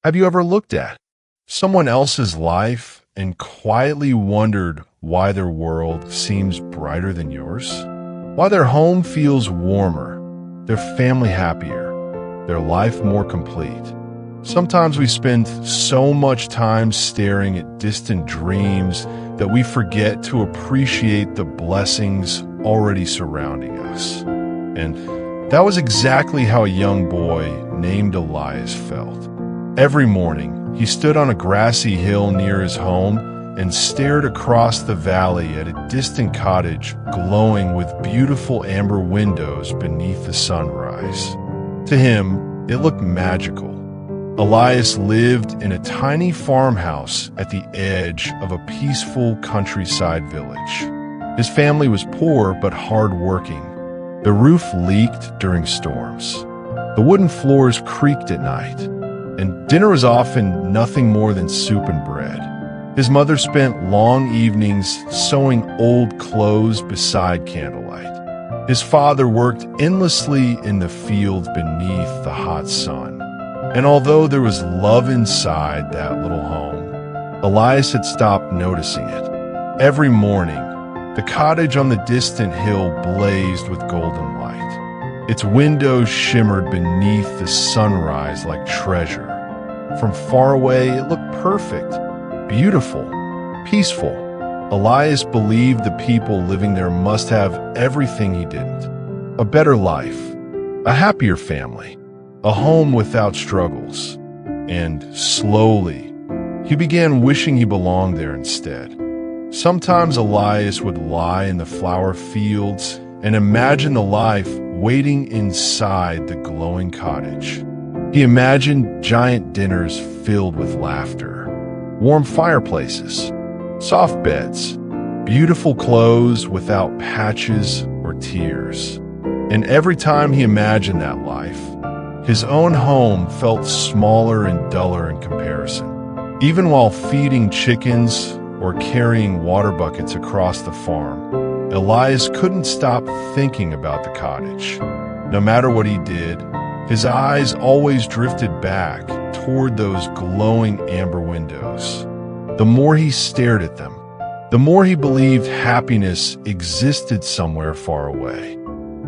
Have you ever looked at someone else's life and quietly wondered why their world seems brighter than yours? Why their home feels warmer, their family happier, their life more complete? Sometimes we spend so much time staring at distant dreams that we forget to appreciate the blessings already surrounding us. And that was exactly how a young boy named Elias felt. Every morning, he stood on a grassy hill near his home and stared across the valley at a distant cottage glowing with beautiful amber windows beneath the sunrise. To him, it looked magical. Elias lived in a tiny farmhouse at the edge of a peaceful countryside village. His family was poor but hard-working. The roof leaked during storms. The wooden floors creaked at night, and dinner was often nothing more than soup and bread. His mother spent long evenings sewing old clothes beside candlelight. His father worked endlessly in the fields beneath the hot sun. And although there was love inside that little home, Elias had stopped noticing it. Every morning, the cottage on the distant hill blazed with golden light. Its windows shimmered beneath the sunrise like treasure. From far away, it looked perfect, beautiful, peaceful. Elias believed the people living there must have everything he didn't. A better life, a happier family, a home without struggles. And slowly, he began wishing he belonged there instead. Sometimes Elias would lie in the flower fields and imagine the life waiting inside the glowing cottage. He imagined giant dinners filled with laughter, warm fireplaces, soft beds, beautiful clothes without patches or tears. And every time he imagined that life, his own home felt smaller and duller in comparison. Even while feeding chickens or carrying water buckets across the farm, Elias couldn't stop thinking about the cottage. No matter what he did, his eyes always drifted back toward those glowing amber windows. The more he stared at them, the more he believed happiness existed somewhere far away.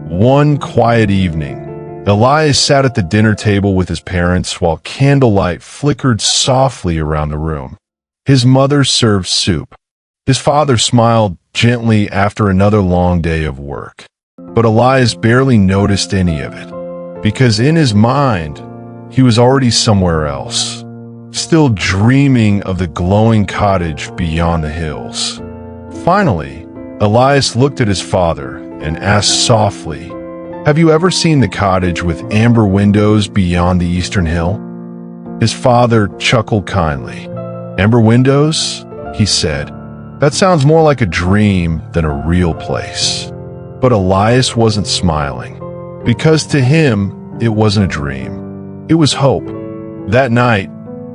One quiet evening, Elias sat at the dinner table with his parents while candlelight flickered softly around the room. His mother served soup. His father smiled gently after another long day of work. But Elias barely noticed any of it, because in his mind, he was already somewhere else, still dreaming of the glowing cottage beyond the hills. Finally, Elias looked at his father and asked softly, "Have you ever seen the cottage with amber windows beyond the eastern hill?" His father chuckled kindly. "Amber windows?" he said. "That sounds more like a dream than a real place." But Elias wasn't smiling, because to him, it wasn't a dream. It was hope. That night,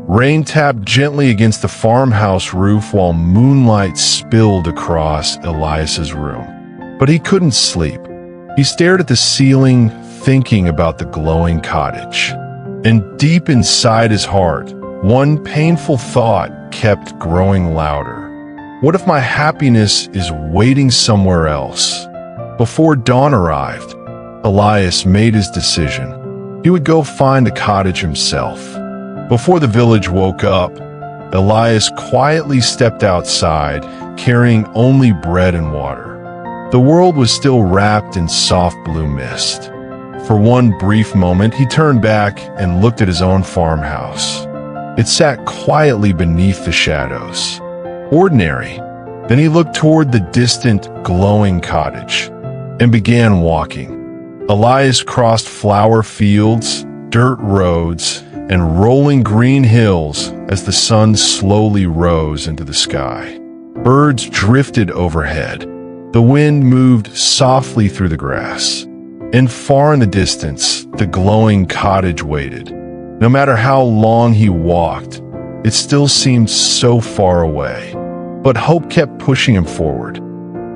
rain tapped gently against the farmhouse roof while moonlight spilled across Elias's room. But he couldn't sleep. He stared at the ceiling, thinking about the glowing cottage. And deep inside his heart, one painful thought kept growing louder. What if my happiness is waiting somewhere else? Before dawn arrived, Elias made his decision. He would go find the cottage himself. Before the village woke up, Elias quietly stepped outside, carrying only bread and water. The world was still wrapped in soft blue mist. For one brief moment, he turned back and looked at his own farmhouse. It sat quietly beneath the shadows. Ordinary. Then he looked toward the distant, glowing cottage and began walking. Elias crossed flower fields, dirt roads, and rolling green hills as the sun slowly rose into the sky. Birds drifted overhead. The wind moved softly through the grass. And far in the distance, the glowing cottage waited. No matter how long he walked, it still seemed so far away. But hope kept pushing him forward.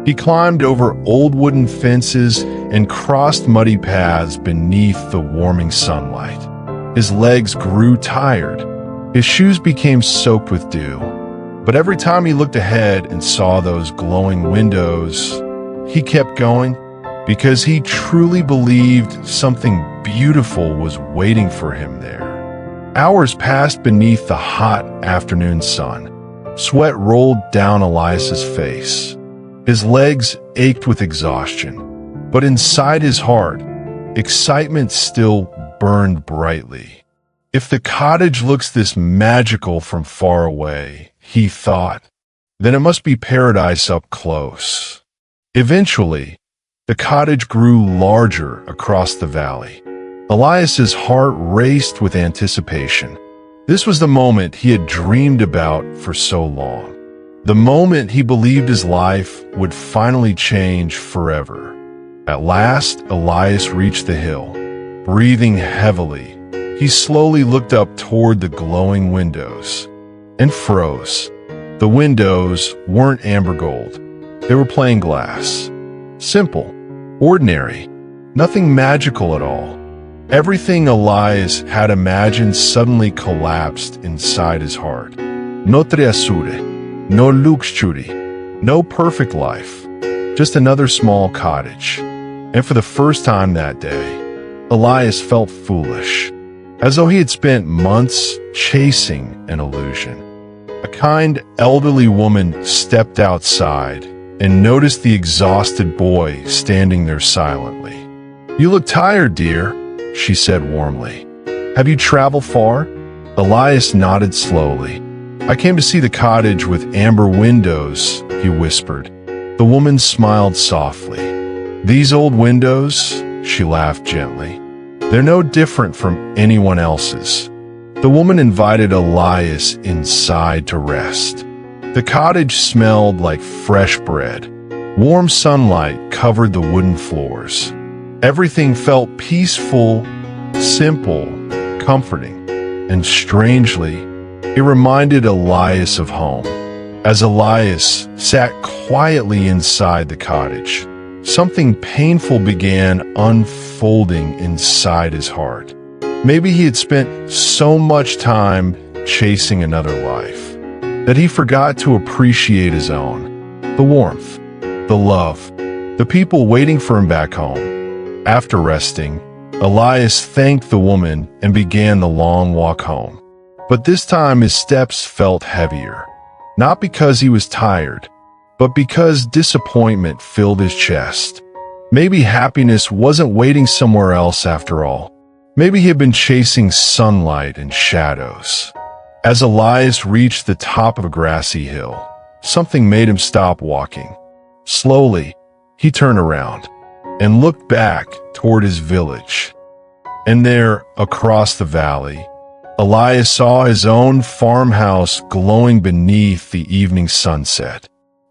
He climbed over old wooden fences and crossed muddy paths beneath the warming sunlight. His legs grew tired, His shoes became soaked with dew. But every time he looked ahead and saw those glowing windows, he kept going because he truly believed something beautiful was waiting for him there. Hours passed beneath the hot afternoon sun. Sweat rolled down Elias's face. His legs ached with exhaustion, but inside his heart, excitement still burned brightly. If the cottage looks this magical from far away, he thought, then it must be paradise up close. Eventually, the cottage grew larger across the valley. Elias's heart raced with anticipation. This was the moment he had dreamed about for so long. The moment he believed his life would finally change forever. At last, Elias reached the hill. Breathing heavily, he slowly looked up toward the glowing windows and froze. The windows weren't amber gold. They were plain glass. Simple, ordinary, nothing magical at all. Everything Elias had imagined suddenly collapsed inside his heart. No triasure, no luxury, no perfect life, just another small cottage. And for the first time that day, Elias felt foolish, as though he had spent months chasing an illusion. A kind, elderly woman stepped outside and noticed the exhausted boy standing there silently. "You look tired, dear," she said warmly. "Have you traveled far?" Elias nodded slowly. "I came to see the cottage with amber windows," he whispered. The woman smiled softly. "These old windows?" She laughed gently. "They're no different from anyone else's." The woman invited Elias inside to rest. The cottage smelled like fresh bread. Warm sunlight covered the wooden floors. Everything felt peaceful, simple, comforting, and strangely, it reminded Elias of home. As Elias sat quietly inside the cottage, something painful began unfolding inside his heart. Maybe he had spent so much time chasing another life that he forgot to appreciate his own. The warmth, the love, the people waiting for him back home. After resting, Elias thanked the woman and began the long walk home. But this time his steps felt heavier, not because he was tired, but because disappointment filled his chest. Maybe happiness wasn't waiting somewhere else after all. Maybe he had been chasing sunlight and shadows. As Elias reached the top of a grassy hill, something made him stop walking. Slowly, he turned around and looked back toward his village. And there, across the valley, Elias saw his own farmhouse glowing beneath the evening sunset.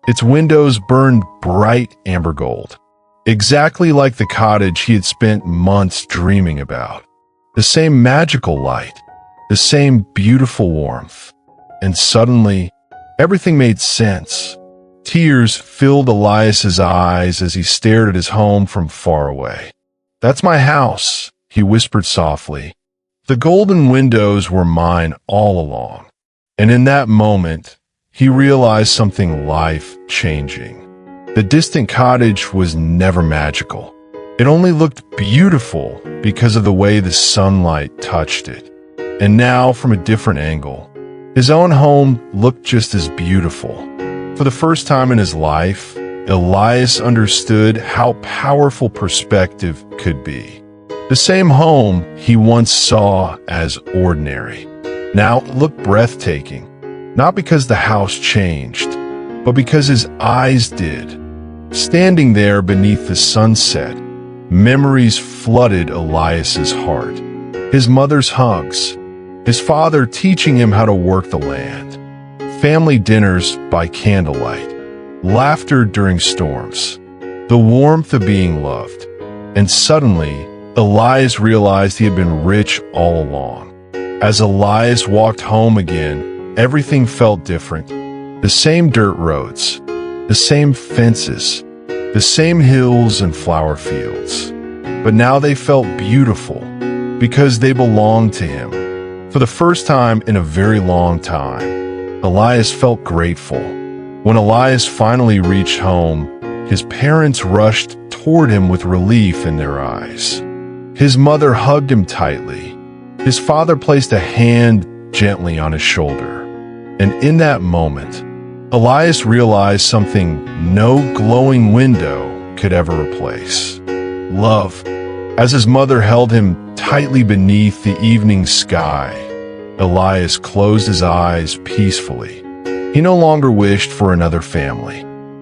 Its windows burned bright amber gold, exactly like the cottage he had spent months dreaming about. The same magical light, the same beautiful warmth. And suddenly, everything made sense. Tears filled Elias's eyes as he stared at his home from far away. "That's my house," he whispered softly. "The golden windows were mine all along." And in that moment, he realized something life-changing. The distant cottage was never magical. It only looked beautiful because of the way the sunlight touched it. And now, from a different angle, his own home looked just as beautiful. For the first time in his life, Elias understood how powerful perspective could be. The same home he once saw as ordinary now looked breathtaking, not because the house changed, but because his eyes did. Standing there beneath the sunset, memories flooded Elias's heart. His mother's hugs, his father teaching him how to work the land, family dinners by candlelight, laughter during storms, the warmth of being loved. And suddenly, Elias realized he had been rich all along. As Elias walked home again, everything felt different. The same dirt roads, the same fences, the same hills and flower fields. But now they felt beautiful because they belonged to him. For the first time in a very long time, Elias felt grateful. When Elias finally reached home, his parents rushed toward him with relief in their eyes. His mother hugged him tightly. His father placed a hand gently on his shoulder. And in that moment, Elias realized something no glowing window could ever replace: love. As his mother held him tightly beneath the evening sky, Elias closed his eyes peacefully. He no longer wished for another family,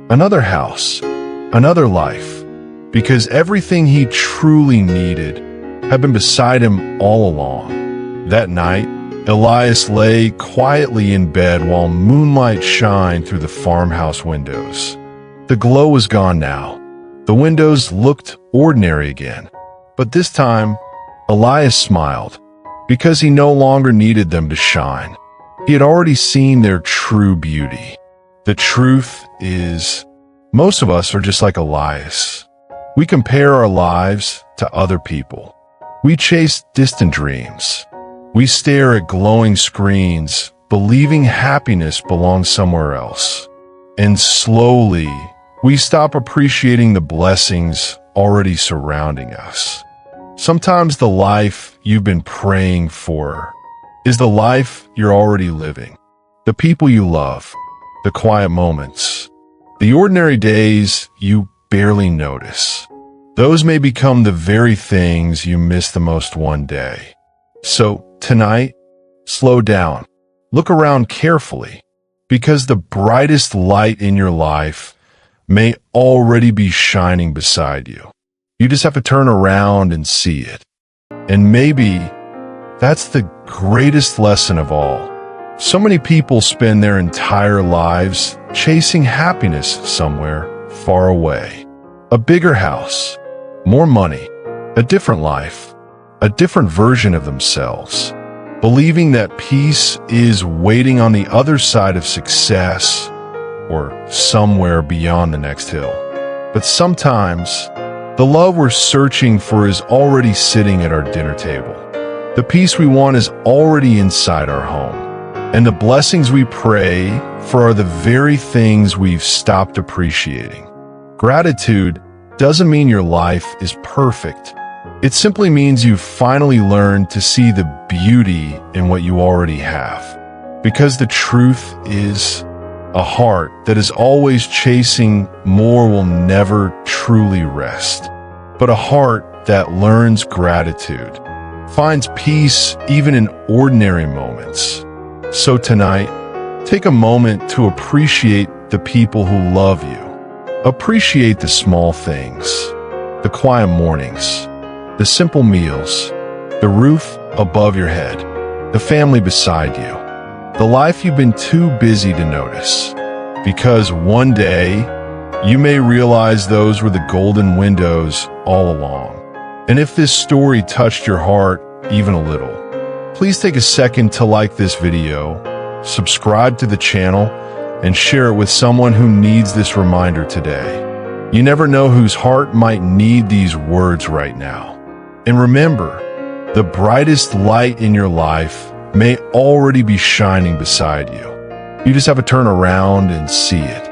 another house, another life, because everything he truly needed had been beside him all along. That night, Elias lay quietly in bed while moonlight shined through the farmhouse windows. The glow was gone now. The windows looked ordinary again. But this time, Elias smiled, because he no longer needed them to shine. He had already seen their true beauty. The truth is, most of us are just like Elias. We compare our lives to other people. We chase distant dreams. We stare at glowing screens, believing happiness belongs somewhere else. And slowly, we stop appreciating the blessings already surrounding us. Sometimes the life you've been praying for is the life you're already living. The people you love, the quiet moments, the ordinary days you barely notice. Those may become the very things you miss the most one day. So tonight, slow down. Look around carefully, because the brightest light in your life may already be shining beside you. You just have to turn around and see it. And maybe that's the greatest lesson of all. So many people spend their entire lives chasing happiness somewhere far away. A bigger house, more money, a different life, a different version of themselves, believing that peace is waiting on the other side of success or somewhere beyond the next hill. But sometimes, the love we're searching for is already sitting at our dinner table. The peace we want is already inside our home. And the blessings we pray for are the very things we've stopped appreciating. Gratitude doesn't mean your life is perfect. It simply means you've finally learned to see the beauty in what you already have. Because the truth is, a heart that is always chasing more will never truly rest. But a heart that learns gratitude finds peace even in ordinary moments. So tonight, take a moment to appreciate the people who love you. Appreciate the small things, the quiet mornings, the simple meals, the roof above your head, the family beside you, the life you've been too busy to notice. Because one day, you may realize those were the golden windows all along. And if this story touched your heart even a little, please take a second to like this video, subscribe to the channel, and share it with someone who needs this reminder today. You never know whose heart might need these words right now. And remember, the brightest light in your life may already be shining beside you. You just have to turn around and see it.